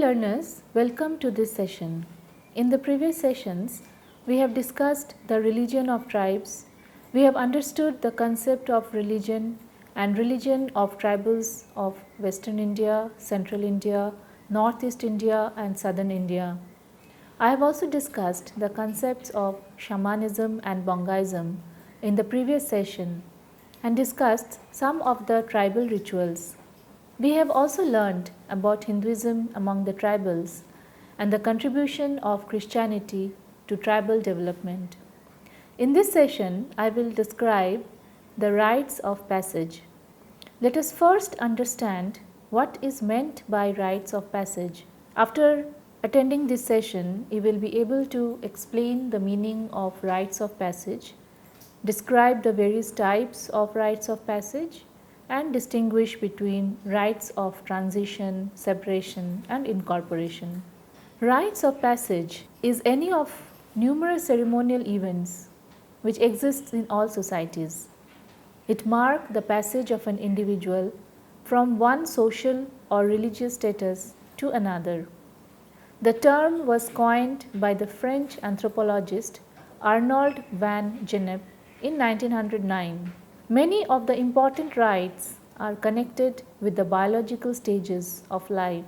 learners, welcome to this session. In the previous sessions, we have discussed the religion of tribes. We have understood the concept of religion and religion of tribals of Western India, Central India, Northeast India and Southern India. I have also discussed the concepts of shamanism and Bongaism in the previous session and discussed some of the tribal rituals. We have also learned about Hinduism among the tribals and the contribution of Christianity to tribal development. In this session, I will describe the rites of passage. Let us first understand what is meant by rites of passage. After attending this session, you will be able to explain the meaning of rites of passage, describe the various types of rites of passage, and distinguish between rites of transition, separation, and incorporation. Rites of passage is any of numerous ceremonial events which exists in all societies. It marks the passage of an individual from one social or religious status to another. The term was coined by the French anthropologist Arnold van Gennep in 1909. Many of the important rites are connected with the biological stages of life: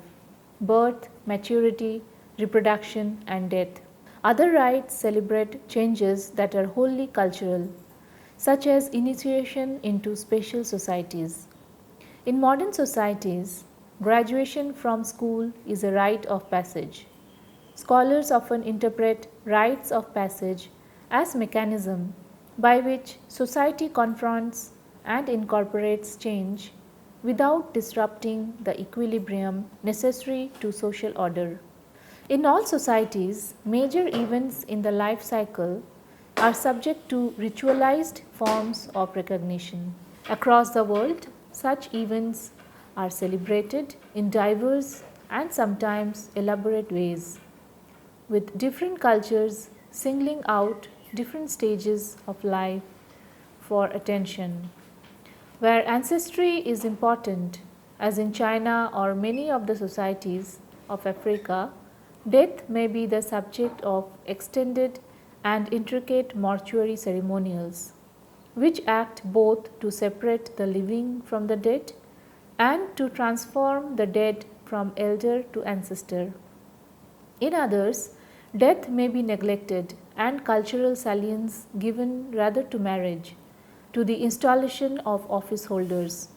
birth, maturity, reproduction, and death. Other rites celebrate changes that are wholly cultural, such as initiation into special societies. In modern societies, graduation from school is a rite of passage. Scholars often interpret rites of passage as mechanism by which society confronts and incorporates change without disrupting the equilibrium necessary to social order. In all societies, major events in the life cycle are subject to ritualized forms of recognition. Across the world, such events are celebrated in diverse and sometimes elaborate ways, with different cultures singling out different stages of life for attention. Where ancestry is important, as in China or many of the societies of Africa, death may be the subject of extended and intricate mortuary ceremonials, which act both to separate the living from the dead and to transform the dead from elder to ancestor. In others, death may be neglected and cultural salience given rather to marriage, to the installation of office holders,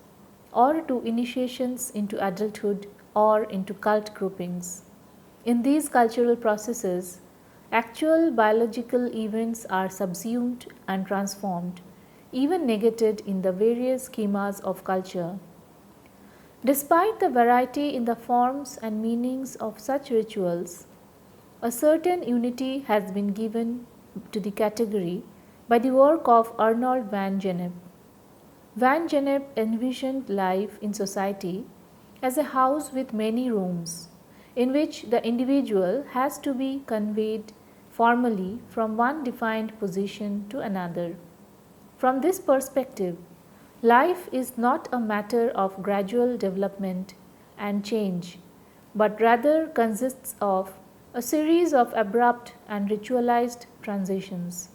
or to initiations into adulthood or into cult groupings. In these cultural processes, actual biological events are subsumed and transformed, even negated in the various schemas of culture. Despite the variety in the forms and meanings of such rituals, a certain unity has been given to the category by the work of Arnold van Gennep. Van Gennep envisioned life in society as a house with many rooms, in which the individual has to be conveyed formally from one defined position to another. From this perspective, life is not a matter of gradual development and change, but rather consists of a series of abrupt and ritualized transitions.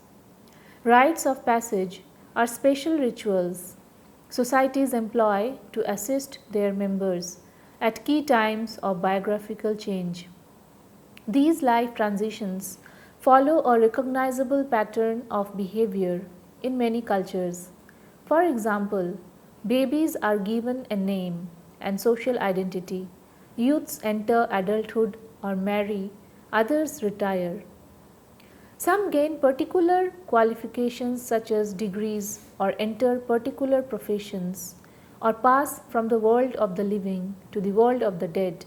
Rites of passage are special rituals societies employ to assist their members at key times of biographical change. These life transitions follow a recognizable pattern of behavior in many cultures. For example, babies are given a name and social identity, youths enter adulthood or marry, others retire. Some gain particular qualifications such as degrees or enter particular professions or pass from the world of the living to the world of the dead.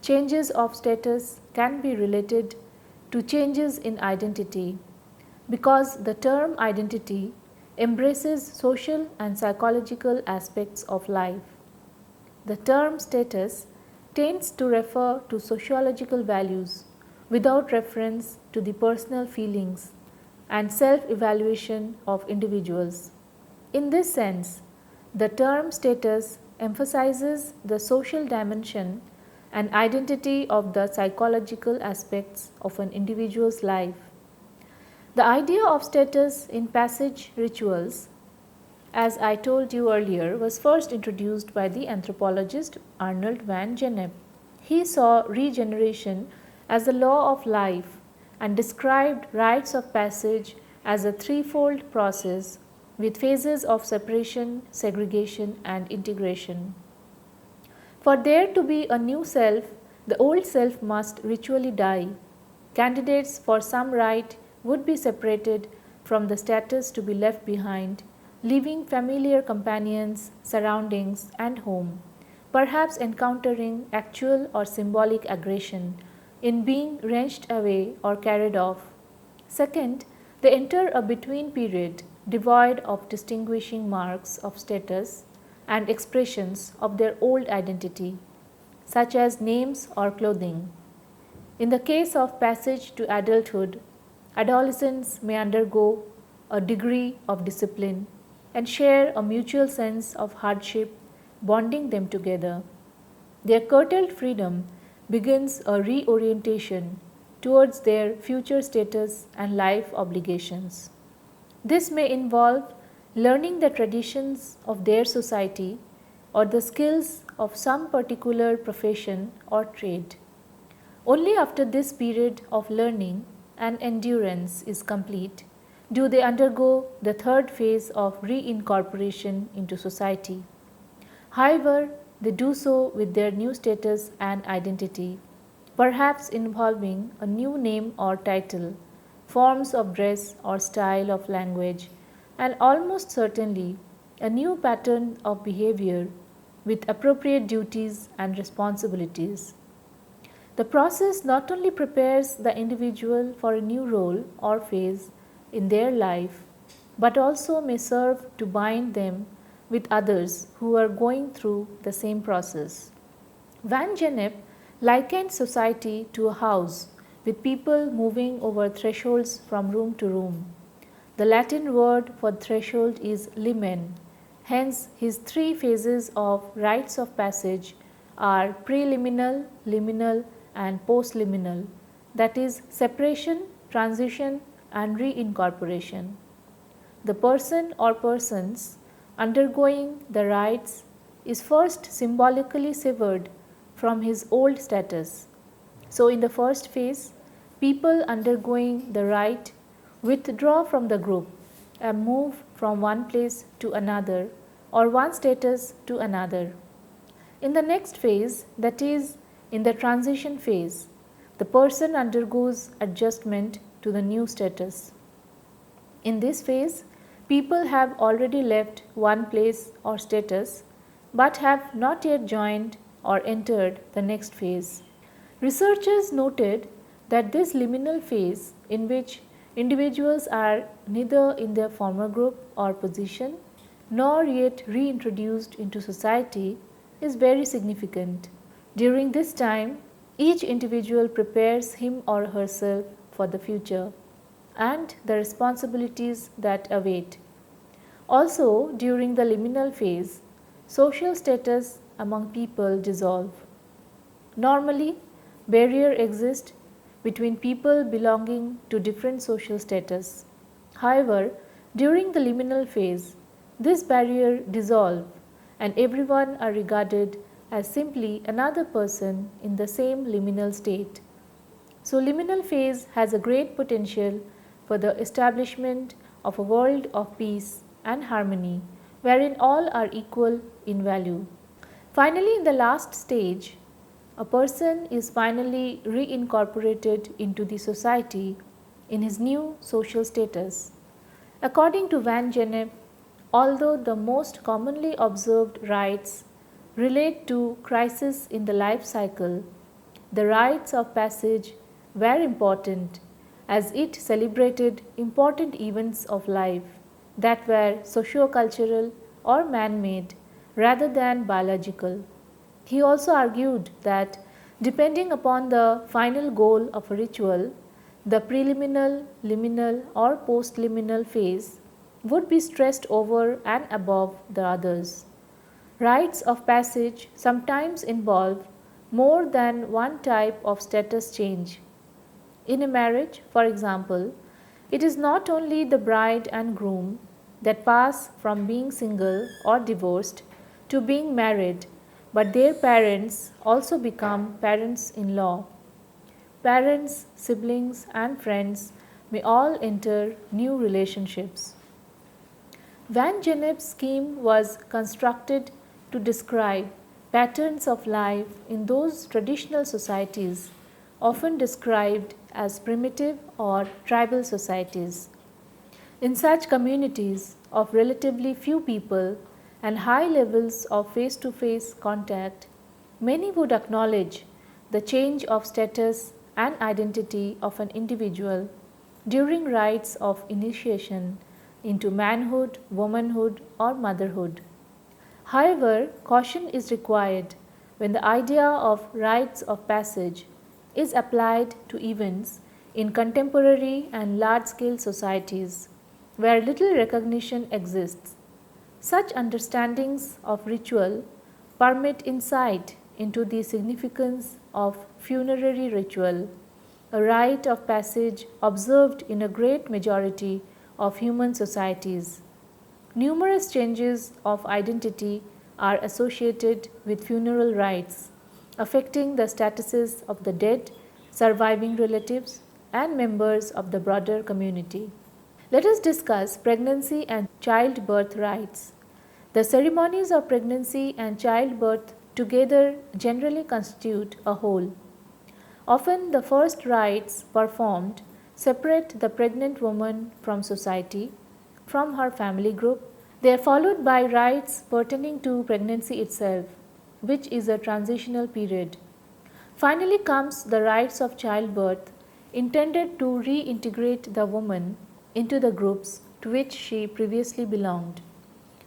Changes of status can be related to changes in identity because the term identity embraces social and psychological aspects of life. The term status tends to refer to sociological values without reference to the personal feelings and self-evaluation of individuals. In this sense, the term status emphasizes the social dimension and identity of the psychological aspects of an individual's life. The idea of status in passage rituals, as I told you earlier, was first introduced by the anthropologist Arnold van Gennep. He saw regeneration as a law of life and described rites of passage as a threefold process with phases of separation, segregation, and integration. For there to be a new self, the old self must ritually die. Candidates for some rite would be separated from the status to be left behind, leaving familiar companions, surroundings, and home, perhaps encountering actual or symbolic aggression in being wrenched away or carried off. Second, they enter a between period devoid of distinguishing marks of status and expressions of their old identity, such as names or clothing. In the case of passage to adulthood, adolescents may undergo a degree of discipline and share a mutual sense of hardship bonding them together. Their curtailed freedom begins a reorientation towards their future status and life obligations. This may involve learning the traditions of their society or the skills of some particular profession or trade. Only after this period of learning and endurance is complete do they undergo the third phase of reincorporation into society. However, they do so with their new status and identity, perhaps involving a new name or title, forms of dress or style of language, and almost certainly a new pattern of behavior with appropriate duties and responsibilities. The process not only prepares the individual for a new role or phase in their life, but also may serve to bind them with others who are going through the same process. Van Gennep likened society to a house with people moving over thresholds from room to room. The Latin word for threshold is limen. Hence, his three phases of rites of passage are preliminal, liminal, and postliminal, that is, separation, transition, and reincorporation. The person or persons undergoing the rites is first symbolically severed from his old status. So, in the first phase, people undergoing the rite withdraw from the group and move from one place to another or one status to another. In the next phase, that is, in the transition phase, the person undergoes adjustment to the new status. In this phase, people have already left one place or status but have not yet joined or entered the next phase. Researchers noted that this liminal phase, in which individuals are neither in their former group or position nor yet reintroduced into society, is very significant. During this time, each individual prepares him or herself for the future and the responsibilities that await. Also, during the liminal phase, social status among people dissolve. Normally, barrier exists between people belonging to different social status. However, during the liminal phase, this barrier dissolves and everyone are regarded as simply another person in the same liminal state. So, liminal phase has a great potential for the establishment of a world of peace and harmony wherein all are equal in value. Finally, in the last stage, a person is finally reincorporated into the society in his new social status. According to Van Gennep, although the most commonly observed rites relate to crisis in the life cycle, the rites of passage were important as it celebrated important events of life that were socio-cultural or man-made rather than biological. He also argued that depending upon the final goal of a ritual, the preliminal, liminal or postliminal phase would be stressed over and above the others. Rites of passage sometimes involve more than one type of status change. In a marriage, for example, it is not only the bride and groom that pass from being single or divorced to being married, but their parents also become parents in law. Parents, siblings, and friends may all enter new relationships. Van Gennep's scheme was constructed to describe patterns of life in those traditional societies, often described as primitive or tribal societies. In such communities of relatively few people and high levels of face to face contact, many would acknowledge the change of status and identity of an individual during rites of initiation into manhood, womanhood, or motherhood. However, caution is required when the idea of rites of passage is applied to events in contemporary and large scale societies where little recognition exists. Such understandings of ritual permit insight into the significance of funerary ritual, a rite of passage observed in a great majority of human societies. Numerous changes of identity are associated with funeral rites, affecting the statuses of the dead, surviving relatives, and members of the broader community. Let us discuss pregnancy and childbirth rites. The ceremonies of pregnancy and childbirth together generally constitute a whole. Often the first rites performed separate the pregnant woman from society, from her family group. They are followed by rites pertaining to pregnancy itself, which is a transitional period. Finally comes the rites of childbirth, intended to reintegrate the woman into the groups to which she previously belonged,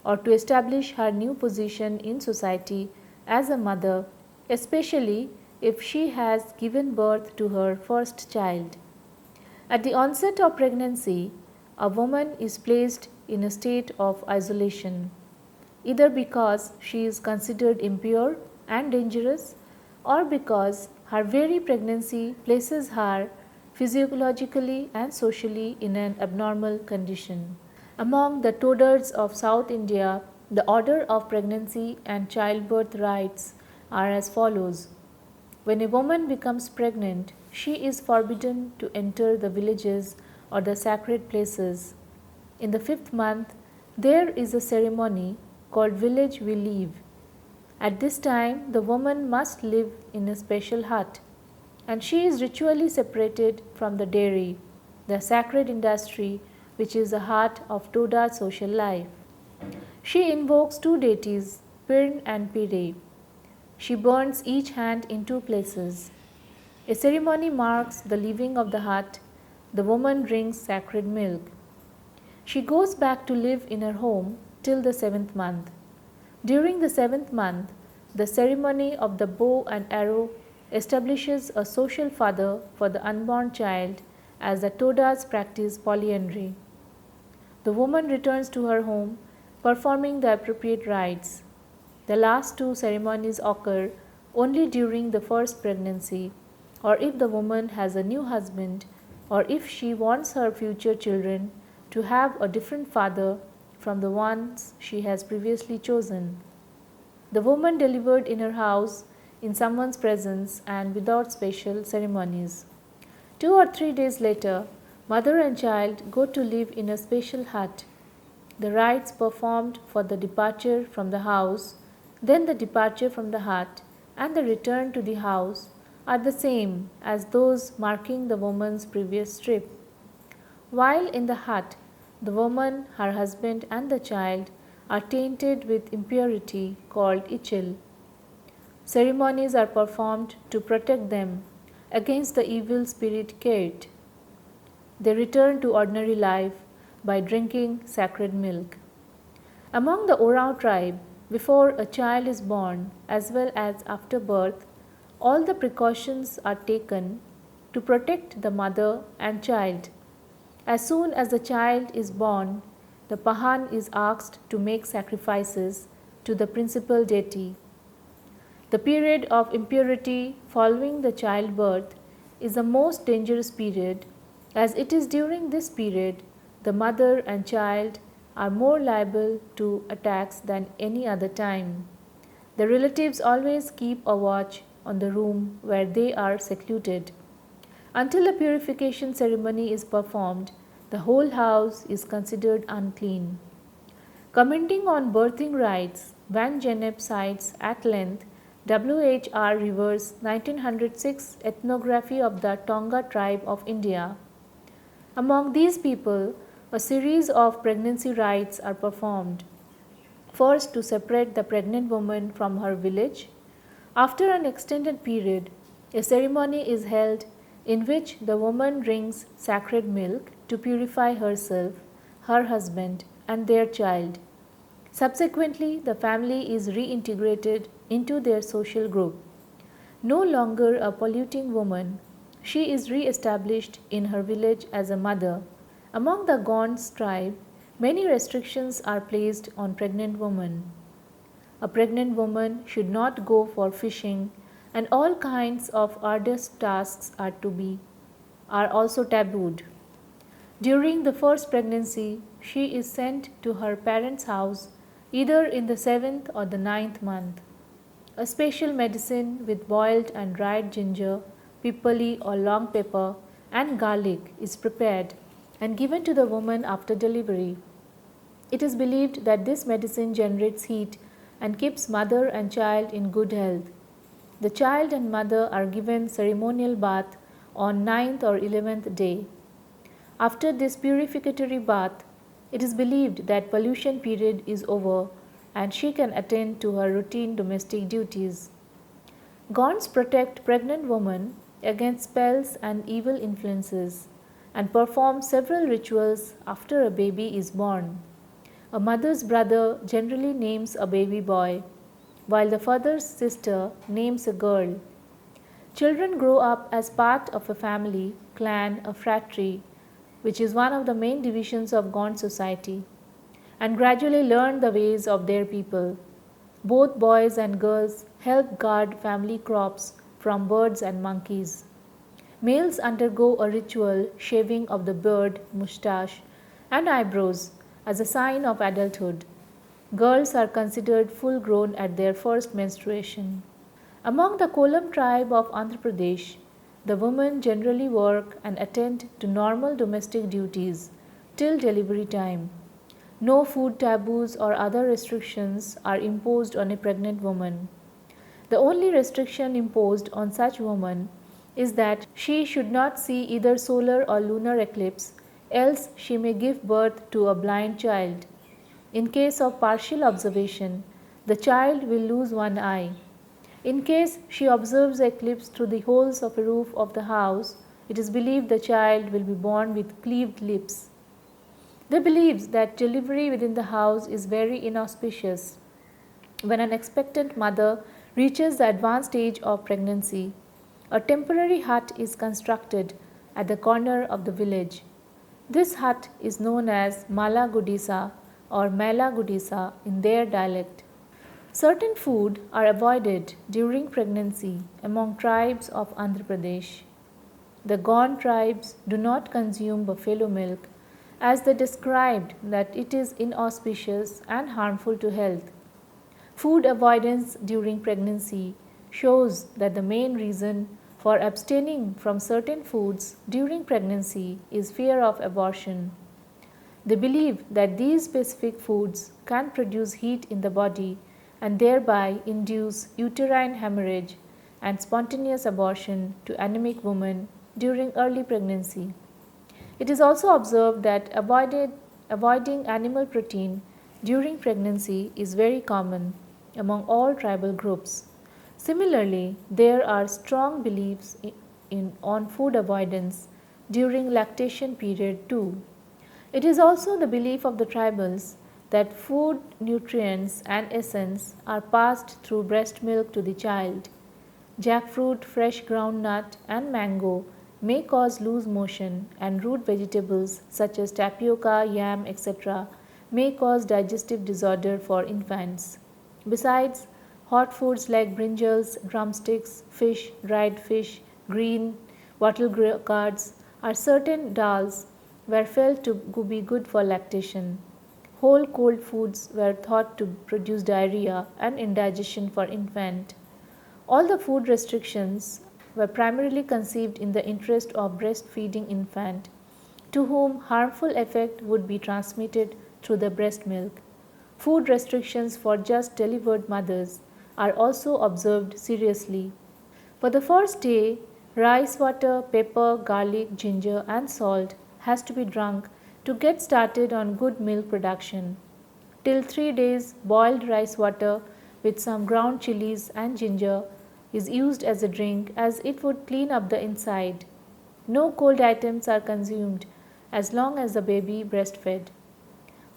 or to establish her new position in society as a mother, especially if she has given birth to her first child. At the onset of pregnancy, a woman is placed in a state of isolation, either because she is considered impure and dangerous, or because her very pregnancy places her physiologically and socially in an abnormal condition. Among the Todas of South India, the order of pregnancy and childbirth rites are as follows. When a woman becomes pregnant, she is forbidden to enter the villages or the sacred places. In the 5th month, there is a ceremony called Village We Leave. At this time, the woman must live in a special hut, and she is ritually separated from the dairy, the sacred industry which is the heart of Toda social life. She invokes two deities, Pirn and Pire. She burns each hand in two places. A ceremony marks the leaving of the hut. The woman drinks sacred milk. She goes back to live in her home till the 7th month. During the 7th month, the ceremony of the bow and arrow establishes a social father for the unborn child as the Todas practice polyandry. The woman returns to her home, performing the appropriate rites. The last two ceremonies occur only during the first pregnancy, or if the woman has a new husband, or if she wants her future children to have a different father from the ones she has previously chosen. The woman delivered in her house in someone's presence and without special ceremonies. 2 or 3 days later, mother and child go to live in a special hut. The rites performed for the departure from the house, then the departure from the hut, and the return to the house are the same as those marking the woman's previous trip. While in the hut, the woman, her husband, and the child are tainted with impurity called ichil. Ceremonies are performed to protect them against the evil spirit Kert. They return to ordinary life by drinking sacred milk. Among the Orao tribe, before a child is born as well as after birth, all the precautions are taken to protect the mother and child. As soon as the child is born, the Pahan is asked to make sacrifices to the principal deity. The period of impurity following the childbirth is the most dangerous period, as it is during this period the mother and child are more liable to attacks than any other time. The relatives always keep a watch on the room where they are secluded. Until the purification ceremony is performed, the whole house is considered unclean. Commenting on birthing rites, Van Gennep cites at length W.H.R. River's 1906 ethnography of the Tonga tribe of India. Among these people, a series of pregnancy rites are performed. First, to separate the pregnant woman from her village. After an extended period, a ceremony is held in which the woman drinks sacred milk to purify herself, her husband, and their child. Subsequently, the family is reintegrated into their social group. No longer a polluting woman, she is re-established in her village as a mother. Among the Gonds tribe, many restrictions are placed on pregnant women. A pregnant woman should not go for fishing, and all kinds of arduous tasks are also tabooed. During the first pregnancy, she is sent to her parents' house either in the 7th or the 9th month. A special medicine with boiled and dried ginger, pipali or long pepper, and garlic is prepared and given to the woman after delivery. It is believed that this medicine generates heat and keeps mother and child in good health. The child and mother are given ceremonial bath on 9th or 11th day. After this purificatory bath, it is believed that pollution period is over and she can attend to her routine domestic duties. Gonds protect pregnant women against spells and evil influences and perform several rituals after a baby is born. A mother's brother generally names a baby boy, while the father's sister names a girl. Children grow up as part of a family, clan, a phratry, which is one of the main divisions of Gond society, and gradually learn the ways of their people. Both boys and girls help guard family crops from birds and monkeys. Males undergo a ritual shaving of the beard, moustache, and eyebrows as a sign of adulthood. Girls are considered full grown at their first menstruation. Among the Kolam tribe of Andhra Pradesh, the women generally work and attend to normal domestic duties till delivery time. No food taboos or other restrictions are imposed on a pregnant woman. The only restriction imposed on such woman is that she should not see either solar or lunar eclipse, else she may give birth to a blind child. In case of partial observation, the child will lose one eye. In case she observes the eclipse through the holes of a roof of the house, it is believed the child will be born with cleaved lips. They believe that delivery within the house is very inauspicious. When an expectant mother reaches the advanced stage of pregnancy, a temporary hut is constructed at the corner of the village. This hut is known as Mala Gudisa or Mela Gudisa in their dialect. Certain food are avoided during pregnancy among tribes of Andhra Pradesh. The Gond tribes do not consume buffalo milk as they described that it is inauspicious and harmful to health. Food avoidance during pregnancy shows that the main reason for abstaining from certain foods during pregnancy is fear of abortion. They believe that these specific foods can produce heat in the body and thereby induce uterine hemorrhage and spontaneous abortion to anemic women during early pregnancy. It is also observed that avoiding animal protein during pregnancy is very common among all tribal groups. Similarly, there are strong beliefs on food avoidance during lactation period too. It is also the belief of the tribals that food nutrients and essence are passed through breast milk to the child. Jackfruit, fresh ground nut, and mango may cause loose motion, and root vegetables such as tapioca, yam, etc., may cause digestive disorder for infants. Besides, Hot foods like brinjals, drumsticks, fish, dried fish, green wattle gourds or certain dals were felt to be good for lactation. Whole cold foods were thought to produce diarrhea and indigestion for infant. All the food restrictions were primarily conceived in the interest of breastfeeding infant, to whom harmful effect would be transmitted through the breast milk. Food restrictions for just delivered mothers are also observed seriously. For the first day, rice water, pepper, garlic, ginger, and salt has to be drunk to get started on good milk production. Till 3 days, boiled rice water with some ground chilies and ginger is used as a drink as it would clean up the inside. No cold items are consumed as long as the baby breastfed.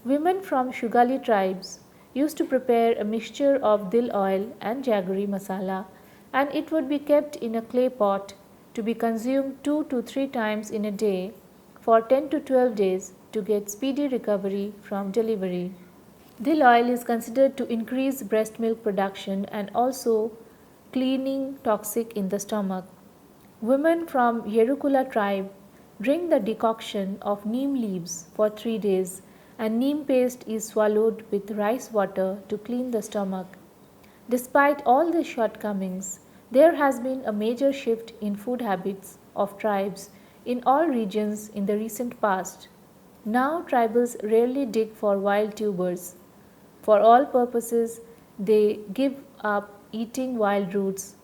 Women from Shugali tribes used to prepare a mixture of dil oil and jaggery masala, and it would be kept in a clay pot to be consumed 2 to 3 times in a day for 10 to 12 days to get speedy recovery from delivery. Dil oil is considered to increase breast milk production and also cleaning toxic in the stomach. Women from Yerukula tribe drink the decoction of neem leaves for 3 days, and neem paste is swallowed with rice water to clean the stomach. Despite all these shortcomings, there has been a major shift in food habits of tribes in all regions in the recent past. Now tribals rarely dig for wild tubers. For all purposes, they give up eating wild roots,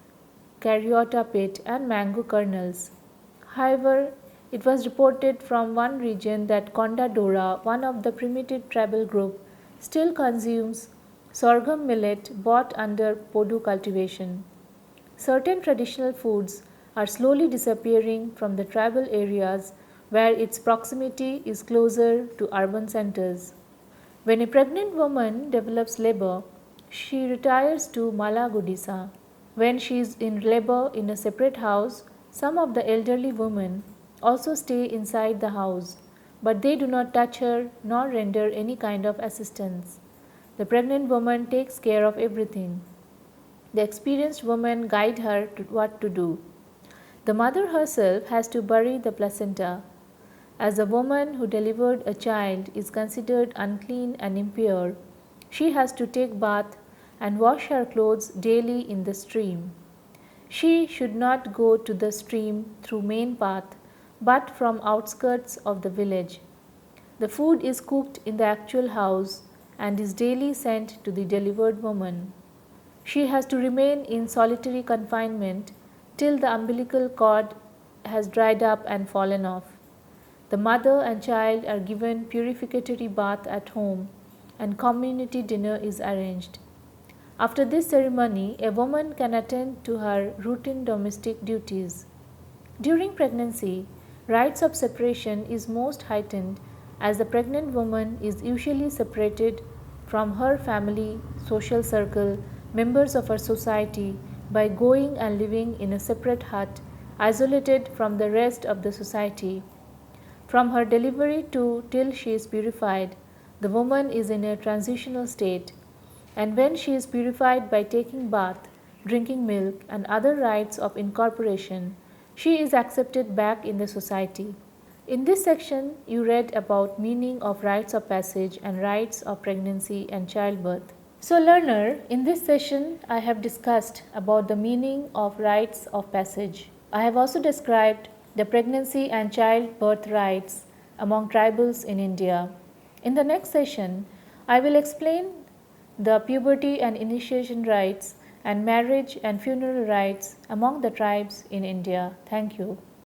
caryota pit, and mango kernels. However, it was reported from one region that Konda Dora, one of the primitive tribal group, still consumes sorghum millet bought under Podu cultivation. Certain traditional foods are slowly disappearing from the tribal areas where its proximity is closer to urban centers. When a pregnant woman develops labor, she retires to Mala Gudisa. When she is in labor in a separate house, some of the elderly women also stay inside the house, but they do not touch her nor render any kind of assistance. The pregnant woman takes care of everything. The experienced woman guide her to what to do. The mother herself has to bury the placenta. As a woman who delivered a child is considered unclean and impure, she has to take bath and wash her clothes daily in the stream. She should not go to the stream through main path, but from outskirts of the village. The food is cooked in the actual house and is daily sent to the delivered woman. She has to remain in solitary confinement till the umbilical cord has dried up and fallen off. The mother and child are given purificatory bath at home and community dinner is arranged. After this ceremony, a woman can attend to her routine domestic duties. During pregnancy, rites of separation is most heightened as the pregnant woman is usually separated from her family, social circle, members of her society by going and living in a separate hut isolated from the rest of the society. From her delivery to till she is purified, the woman is in a transitional state, and when she is purified by taking bath, drinking milk and other rites of incorporation, she is accepted back in the society. In this section, you read about meaning of rites of passage and rites of pregnancy and childbirth. So learner, in this session I have discussed about the meaning of rites of passage. I have also described the pregnancy and childbirth rites among tribals in India. In the next session, I will explain the puberty and initiation rites and marriage and funeral rites among the tribes in India. Thank you.